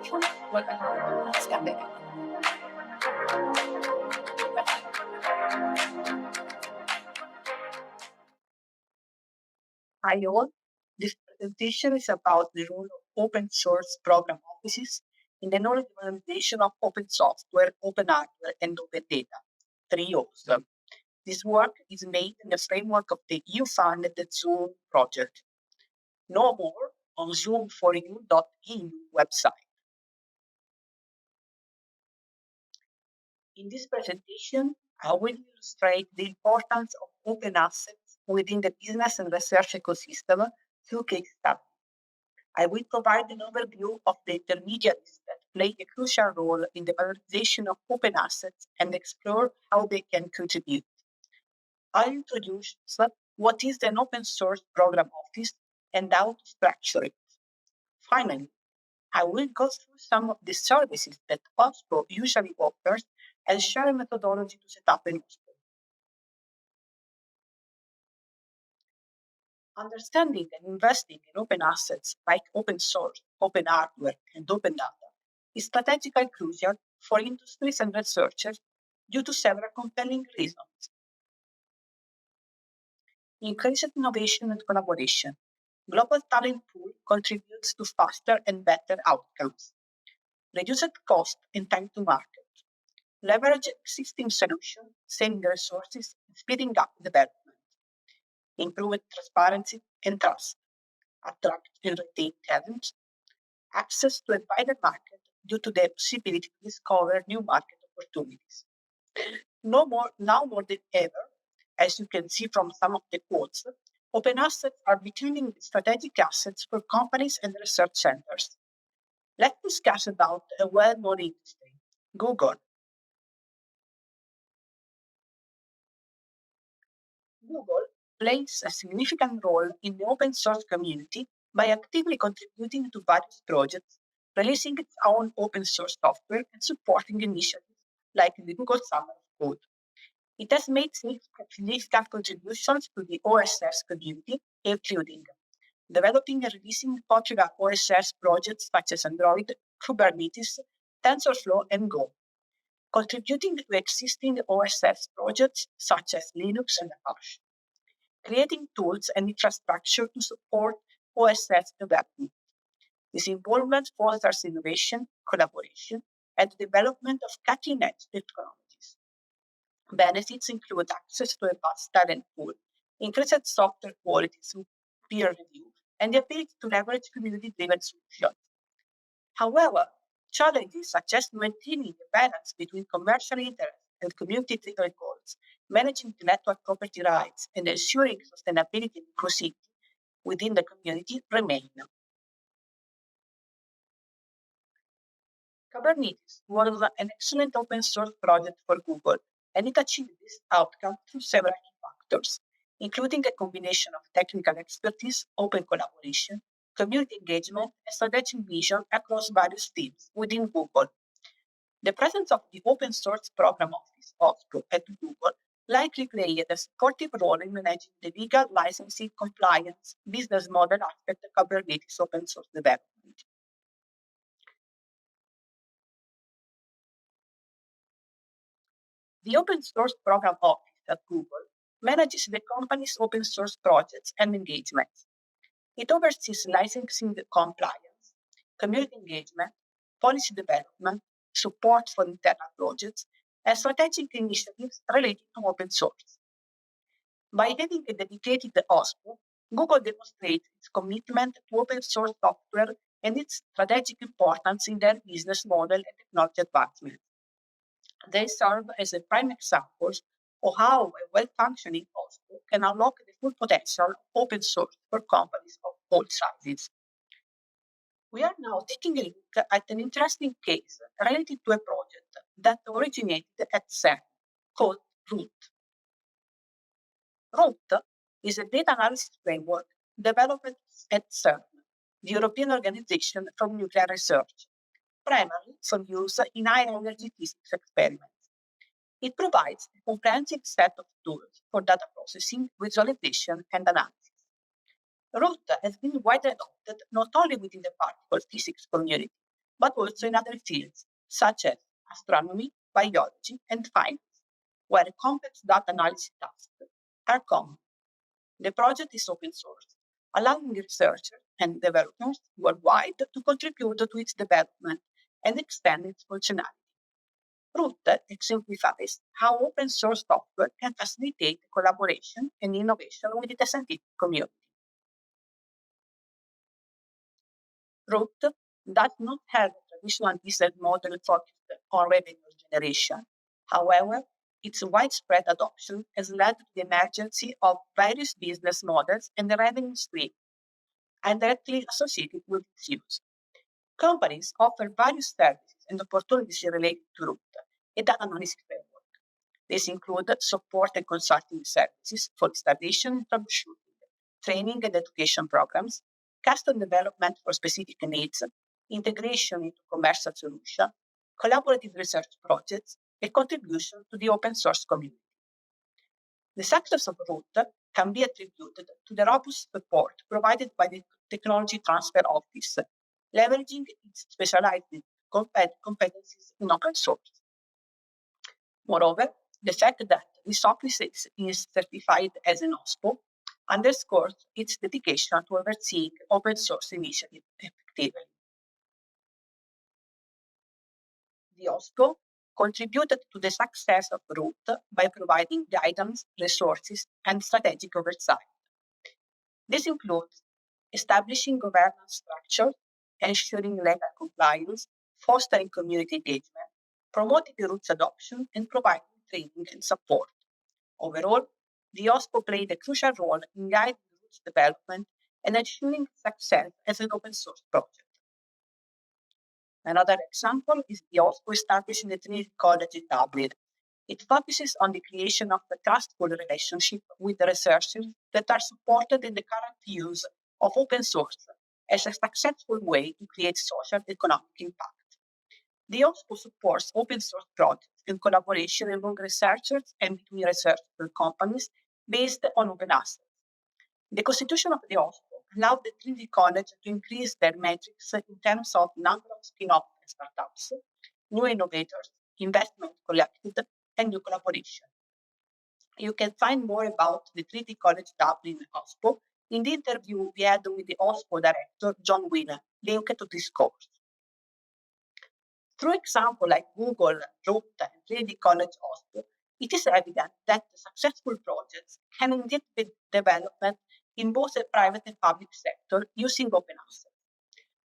Hi all, this presentation is about the role of open source program offices in the knowledge organization of open software, open hardware, and open data, 3Os. This work is made in the framework of the EU-funded ZOOOM project. Know more on zoom4eu.eu website. In this presentation, I will illustrate the importance of open assets within the business and research ecosystem through case studies. I will provide an overview of the intermediaries that play a crucial role in the valorization of open assets and explore how they can contribute. I'll introduce what is an open source program office and how to structure it. Finally, I will go through some of the services that OSPO usually offers and share a methodology to set up an OSPO. Understanding and investing in open assets like open source, open hardware, and open data is strategically crucial for industries and researchers due to several compelling reasons. Increased innovation and collaboration. Global talent pool contributes to faster and better outcomes. Reduced cost and time to market. Leverage existing solutions, saving resources, and speeding up development. Improved transparency and trust. Attract and retain talent. Access to a wider market due to the possibility to discover new market opportunities. Now more than ever, as you can see from some of the quotes, open assets are becoming strategic assets for companies and research centers. Let's discuss about a well-known industry, Google. Google plays a significant role in the open source community by actively contributing to various projects, releasing its own open source software, and supporting initiatives like the Google Summer of Code. It has made significant contributions to the OSS community, including developing and releasing popular OSS projects such as Android, Kubernetes, TensorFlow, and Go, contributing to existing OSS projects such as Linux and Apache, creating tools and infrastructure to support OSS development. This involvement fosters innovation, collaboration, and the development of cutting-edge technologies. Benefits include access to a vast talent pool, increased software quality through peer review, and the ability to leverage community-driven solutions. However, challenges such as maintaining the balance between commercial interests and community-driven goals, managing the network property rights, and ensuring sustainability and inclusivity within the community remain. Kubernetes was an excellent open source project for Google, and it achieved this outcome through several key factors, including a combination of technical expertise, open collaboration, community engagement, and strategic vision across various teams within Google. The presence of the Open Source Program Office, OSPO, at Google likely played a supportive role in managing the legal, licensing, compliance, business model aspect of Kubernetes open source development. The Open Source Program Office at Google manages the company's open source projects and engagements. It oversees licensing compliance, community engagement, policy development, support for internal projects, and strategic initiatives related to open source. By having a dedicated OSPO, Google demonstrates its commitment to open source software and its strategic importance in their business model and technology advancement. They serve as a prime example of how a well-functioning OSPO can unlock the full potential of open source for companies of all sizes. We are now taking a look at an interesting case related to a project that originated at CERN called Root. Root is a data analysis framework developed at CERN, the European Organization for Nuclear Research, primarily for use in high-energy physics experiments. It provides a comprehensive set of tools for data processing, visualization, and analysis. Root has been widely adopted not only within the particle physics community, but also in other fields, such as astronomy, biology, and finance, where complex data analysis tasks are common. The project is open source, allowing researchers and developers worldwide to contribute to its development and expand its functionality. Root exemplifies how open source software can facilitate collaboration and innovation within the scientific community. Root does not have a traditional business model focused on revenue generation. However, its widespread adoption has led to the emergence of various business models and revenue streams directly associated with its use. Companies offer various services and opportunities related to Root, a data analysis framework. These include support and consulting services for installation and troubleshooting, training and education programs, custom development for specific needs, integration into commercial solutions, collaborative research projects, and contribution to the open source community. The success of Root can be attributed to the robust support provided by the Technology Transfer Office, leveraging its specialized competencies in open source. Moreover, the fact that this office is certified as an OSPO underscores its dedication to overseeing open source initiatives effectively. The OSPO contributed to the success of Root by providing guidance, resources, and strategic oversight. This includes establishing governance structures, ensuring legal compliance, fostering community engagement, promoting Root's adoption, and providing training and support. Overall, the OSPO played a crucial role in guiding Root's development and ensuring success as an open source project. Another example is the OSPO established in the Trinity College in Dublin. It focuses on the creation of a trustful relationship with the researchers that are supported in the current use of open source as a successful way to create social and economic impact. The OSPO supports open source projects in collaboration among researchers and between research companies based on open assets. The constitution of the OSPO allowed the Trinity College to increase their metrics in terms of number of spin-off startups, new innovators, investment collected, and new collaboration. You can find more about the Trinity College Dublin OSPO in the interview we had with the OSPO director, John Wheeler, linked to this course. Through examples like Google, Root, and Trinity College OSPO, it is evident that successful projects can indeed be developed in both the private and public sector using open assets.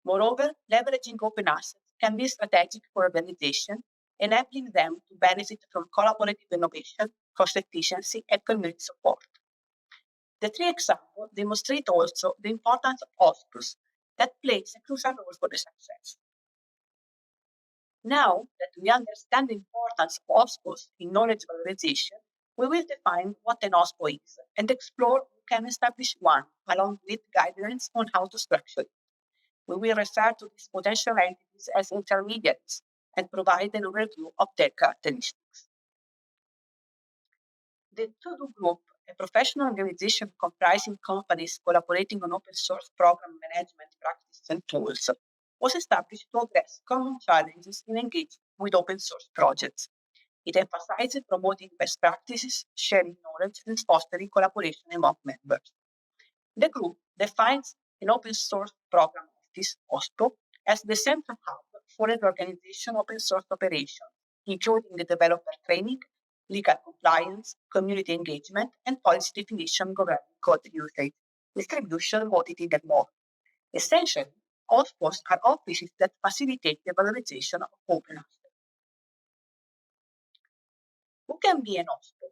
Moreover, leveraging open assets can be strategic for organizations, enabling them to benefit from collaborative innovation, cost efficiency, and community support. The three examples demonstrate also the importance of OSPOs that plays a crucial role for the success. Now that we understand the importance of OSPOs in knowledge valorization, we will define what an OSPO is and explore who can establish one, along with guidelines on how to structure it. We will refer to these potential entities as intermediaries and provide an overview of their characteristics. The To-Do Group, a professional organization comprising companies collaborating on open source program management practices and tools, was established to address common challenges in engaging with open source projects. It emphasizes promoting best practices, sharing knowledge, and fostering collaboration among members. The group defines an open source program office, OSPO, as the central hub for an organization open source operations, including the developer training, legal compliance, community engagement, and policy definition governing code usage, distribution, auditing, and more. Essentially, OSPOs are offices that facilitate the valorization of open assets. Who can be an OSPO?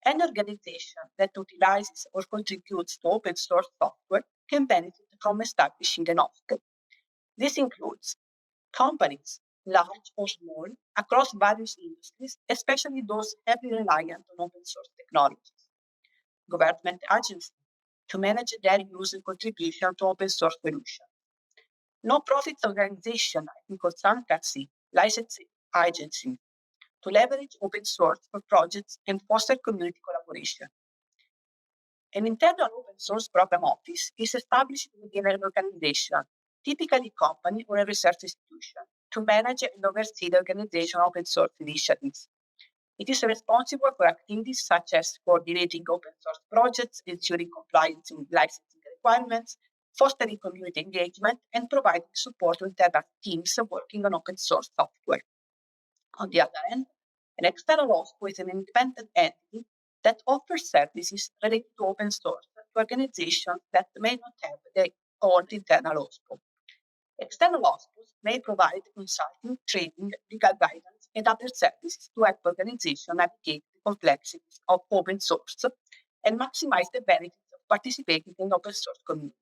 An organization that utilizes or contributes to open source software can benefit from establishing an OSPO. This includes companies, large or small, across various industries, especially those heavily reliant on open source technologies. Government agencies to manage their use and contribution to open source solutions. Non-profit organizations like consultancy, licensing agencies to leverage open source for projects and foster community collaboration. An internal open source program office is established within an organization typically a company or a research institution, to manage and oversee the organization of open source initiatives. It is responsible for activities such as coordinating open source projects, ensuring compliance with licensing requirements, fostering community engagement, and providing support to internal teams working on open source software. On the other hand, an external OSPO is an independent entity that offers services related to open source to organizations that may not have their own internal OSPO. External OSPOs may provide consulting, training, legal guidance, and other services to help organizations navigate the complexities of open source and maximize the benefits of participating in open source communities.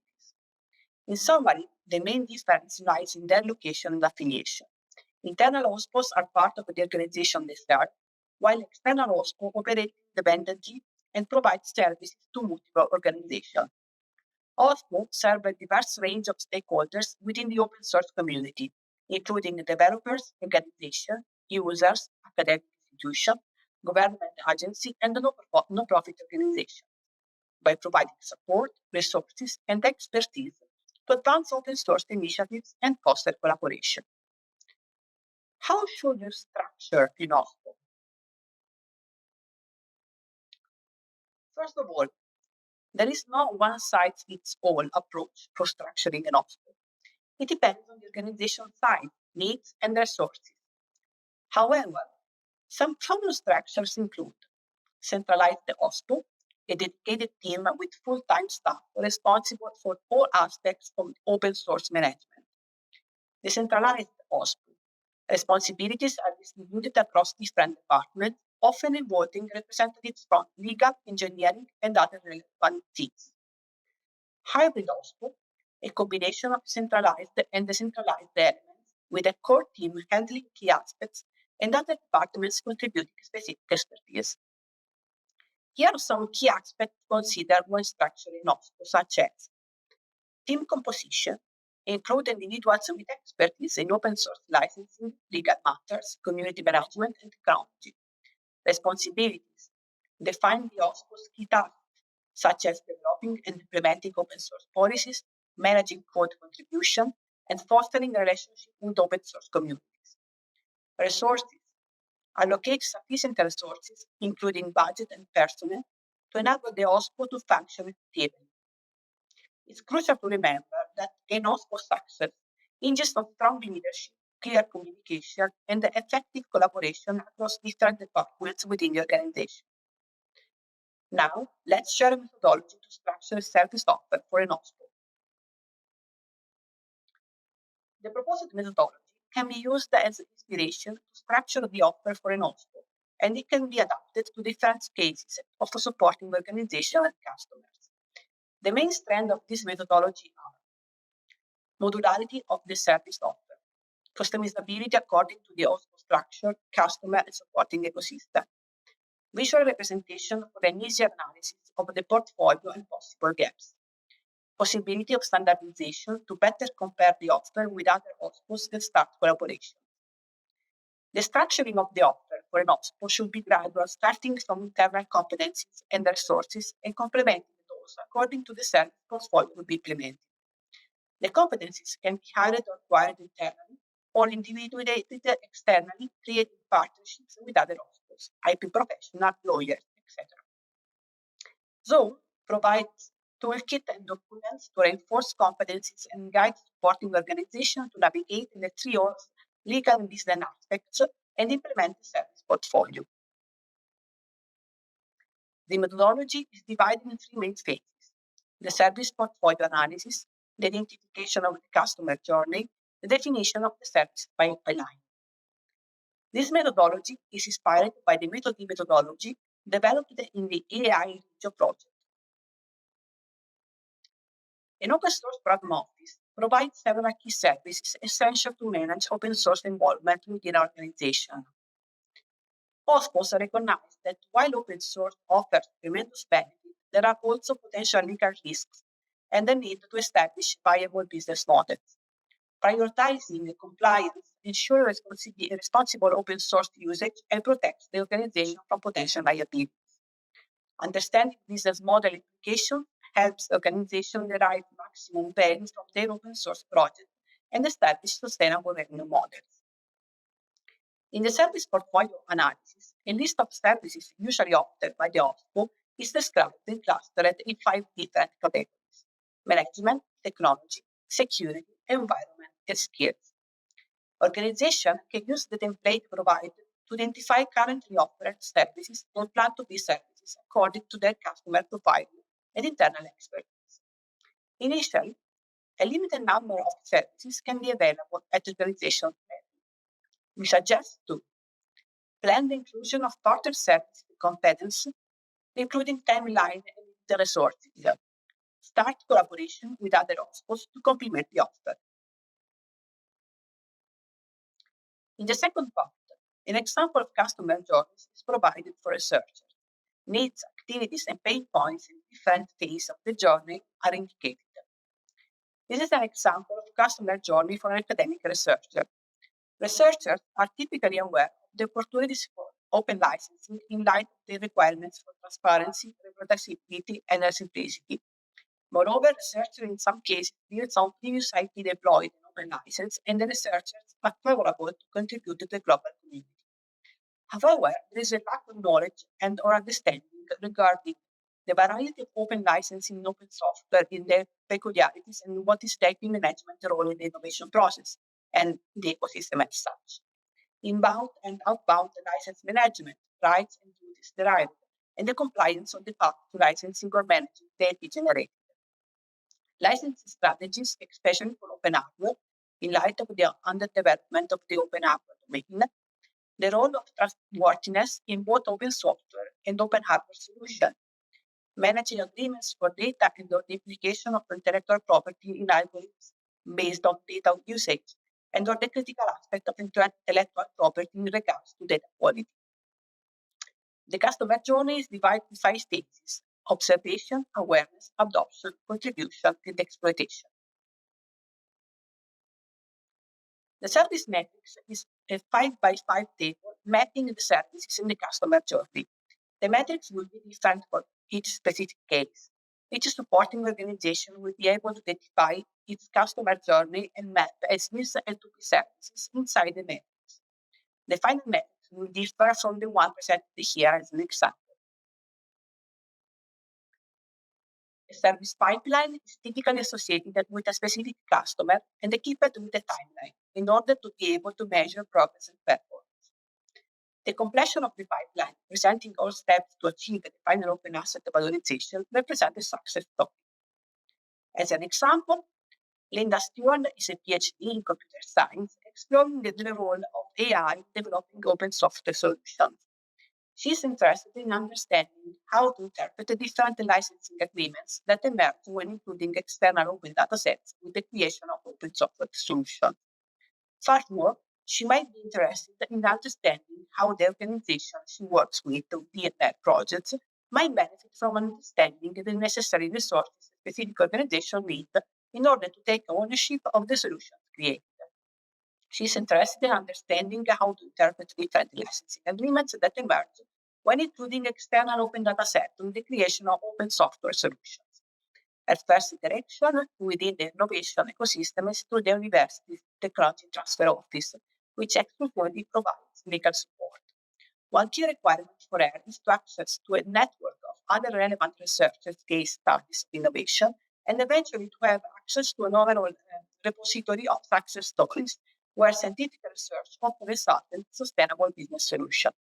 In summary, the main difference lies in their location and affiliation. Internal OSPOs are part of the organization they serve, while external OSPO operate independently and provide services to multiple organizations. OSPO serve a diverse range of stakeholders within the open source community, including developers, organizations, users, academic institutions, government agencies, and non-profit organizations, by providing support, resources, and expertise to advance open source initiatives and foster collaboration. How should you structure an OSPO? First of all, there is no one-size-fits-all approach for structuring an OSPO. It depends on the organization's size, needs, and resources. However, some common structures include centralized OSPO, a dedicated team with full-time staff responsible for all aspects of open source management. Decentralized OSPO. Responsibilities are distributed across different departments, often involving representatives from legal, engineering, and other relevant teams. Hybrid OSPO, a combination of centralized and decentralized elements, with a core team handling key aspects and other departments contributing specific expertise. Here are some key aspects to consider when structuring OSPO, such as team composition, include individuals with expertise in open source licensing, legal matters, community management, and technology. Responsibilities. Define the OSPO's key tasks, such as developing and implementing open source policies, managing code contribution, and fostering a relationship with open source communities. Resources. Allocate sufficient resources, including budget and personnel, to enable the OSPO to function effectively. It's crucial to remember that an OSPO success hinges on strong leadership, clear communication, and effective collaboration across different departments within the organization. Now, let's share a methodology to structure a service offer for an OSPO. The proposed methodology can be used as inspiration to structure the offer for an OSPO, and it can be adapted to different cases of supporting organization and customers. The main strengths of this methodology are modularity of the service offer, customizability according to the OSPO structure, customer, and supporting ecosystem, visual representation for an easier analysis of the portfolio and possible gaps, possibility of standardization to better compare the offer with other OSPOs and start collaboration. The structuring of the offer for an OSPO should be gradual, starting from internal competencies and resources and complementing those according to the service portfolio to be implemented. The competencies can be hired or acquired internally or individuated externally, creating partnerships with other OSPOs, IP professionals, lawyers, etc. ZOOOM provides toolkit and documents to reinforce competencies and guide supporting organizations to navigate in the three O's legal and business aspects and implement the service portfolio. The methodology is divided in three main phases: the service portfolio analysis, the identification of the customer journey, the definition of the service pipeline. This methodology is inspired by the methodology developed in the AI Regio project. An open source program office provides several key services essential to manage open source involvement within an organization. OSPOs recognize that while open source offers tremendous benefit, there are also potential legal risks and the need to establish viable business models. Prioritizing compliance ensures responsible open source usage and protects the organization from potential liabilities. Understanding business model implications helps organizations derive maximum value from their open source project and establish sustainable revenue models. In the service portfolio analysis, a list of services usually offered by the OSPO is described and clustered in 5 different categories: management, technology, security, environment, and skills. Organizations can use the template provided to identify currently offered services and plan to be services according to their customer profile and internal expertise. Initially, a limited number of services can be available at utilization level. We suggest to plan the inclusion of further service competence, including timeline and the resources. Start collaboration with other OSPOs to complement the offer. In the second part, an example of customer journeys is provided for researchers. Needs, activities, and pain points in different phases of the journey are indicated. This is an example of customer journey for an academic researcher. Researchers are typically aware of the opportunities for open licensing in light of the requirements for transparency, reproducibility, and simplicity. Moreover, researchers in some cases build on previous IP deployed in open license, and the researchers are favorable to contribute to the global community. However, there is a lack of knowledge and or understanding regarding the variety of open licensing in open software in their peculiarities and what is taking management role in the innovation process and the ecosystem as such. Inbound and outbound license management, rights and duties derived, and the compliance on the path to licensing or managing data generated. Licensing strategies, especially for open hardware, in light of the underdevelopment of the open hardware domain, the role of trustworthiness in both open software and open hardware solutions, managing agreements for data and the implication of intellectual property in algorithms based on data usage, and or the critical aspect of intellectual property in regards to data quality. The customer journey is divided in 5 stages: observation, awareness, adoption, contribution, and exploitation. The service metrics is a 5x5 table mapping the services in the customer journey. The metrics will be different for each specific case. Each supporting organization will be able to identify its customer journey and map as SMIS and 2P services inside the metrics. The final metrics will differ from the one presented here as an example. A service pipeline is typically associated with a specific customer and equipped with a timeline in order to be able to measure progress and performance. The completion of the pipeline, presenting all steps to achieve the final open asset valorization, represents a success story. As an example, Linda Stewart is a PhD in computer science, exploring the role of AI in developing open software solutions. She is interested in understanding how to interpret the different licensing agreements that emerge when including external open datasets with the creation of open software solutions. Furthermore, she might be interested in understanding how the organization she works with to their projects might benefit from understanding the necessary resources a specific organization needs in order to take ownership of the solutions created. She is interested in understanding how to interpret different licensing agreements that emerge when including external open data sets in the creation of open software solutions. Her first interaction within the innovation ecosystem is through the university's Technology Transfer Office, which exclusively provides legal support. One key requirement for her is to access to a network of other relevant researchers, case studies of innovation, and eventually to have access to an overall repository of success stories where scientific research often results in sustainable business solutions.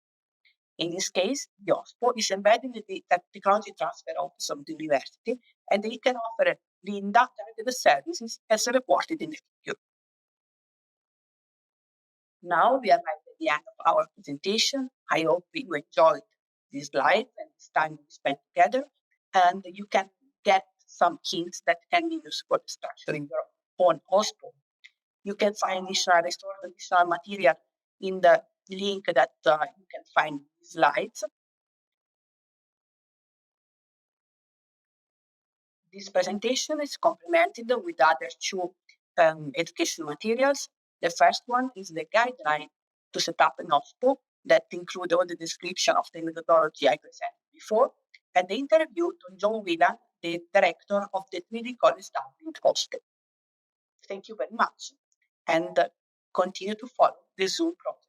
In this case, the OSPO is embedded in the technology transfer office of the university, and it can offer Linda targeted services as reported in the video. Now we are at the end of our presentation. I hope you enjoyed this slide and this time we spent together, and you can get some hints that can be used for structuring your own OSPO. You can find additional material in the link that you can find slides. This presentation is complemented with other 2 educational materials. The first one is the guideline to set up an OSPO that includes all the description of the methodology I presented before, and the interview to John Whelan, the director of the 3D College Dublin OSPO. Thank you very much, and continue to follow the ZOOM project.